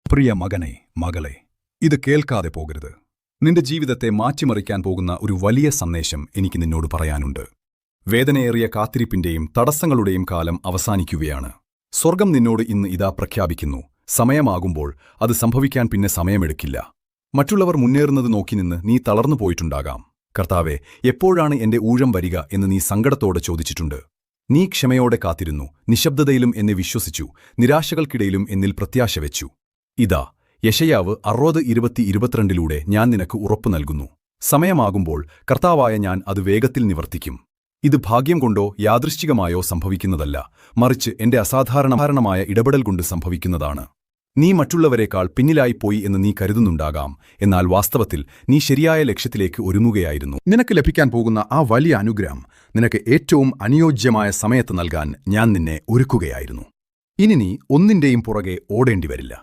പ്രിയ മകനെ, മകളെ, ഇത് കേൾക്കാതെ പോകരുത്. നിന്റെ ജീവിതത്തെ മാറ്റിമറിക്കാൻ പോകുന്ന ഒരു വലിയ സന്ദേശം എനിക്ക് നിന്നോട് പറയാനുണ്ട്. വേദനയേറിയ കാത്തിരിപ്പിന്റെയും തടസ്സങ്ങളുടെയും കാലം അവസാനിക്കുകയാണ്. സ്വർഗം നിന്നോട് ഇന്ന് ഇതാ പ്രഖ്യാപിക്കുന്നു. സമയമാകുമ്പോൾ അത് സംഭവിക്കാൻ പിന്നെ സമയമെടുക്കില്ല. മറ്റുള്ളവർ മുന്നേറുന്നത് നോക്കി നിന്ന് നീ തളർന്നു പോയിട്ടുണ്ടാകാം. കർത്താവേ, എപ്പോഴാണ് എന്റെ ഊഴം വരിക എന്ന് നീ സങ്കടത്തോടെ ചോദിച്ചിട്ടുണ്ട്. നീ ക്ഷമയോടെ കാത്തിരുന്നു, നിശബ്ദതയിലും എന്നെ വിശ്വസിച്ചു, നിരാശകൾക്കിടയിലും എന്നിൽ പ്രത്യാശ വെച്ചു. ഇതാ യെശയ്യാവ് 60:22 ഞാൻ നിനക്ക് ഉറപ്പു നൽകുന്നു. സമയമാകുമ്പോൾ കർത്താവായ ഞാൻ അത് വേഗത്തിൽ നിവർത്തിക്കും. ഇത് ഭാഗ്യം കൊണ്ടോ യാദൃശ്ചികമായോ സംഭവിക്കുന്നതല്ല, മറിച്ച് എന്റെ അസാധാരണമായ ഇടപെടൽ കൊണ്ട് സംഭവിക്കുന്നതാണ്. നീ മറ്റുള്ളവരെക്കാൾ പിന്നിലായിപ്പോയി എന്ന് നീ കരുതുന്നുണ്ടാകാം, എന്നാൽ വാസ്തവത്തിൽ നീ ശരിയായ ലക്ഷ്യത്തിലേക്ക് ഒരുങ്ങുകയായിരുന്നു. നിനക്ക് ലഭിക്കാൻ പോകുന്ന ആ വലിയ അനുഗ്രഹം നിനക്ക് ഏറ്റവും അനുയോജ്യമായ സമയത്ത് നൽകാൻ ഞാൻ നിന്നെ ഒരുക്കുകയായിരുന്നു. ഇനി നീ ഒന്നിന്റെയും പുറകെ ഓടേണ്ടിവരില്ല.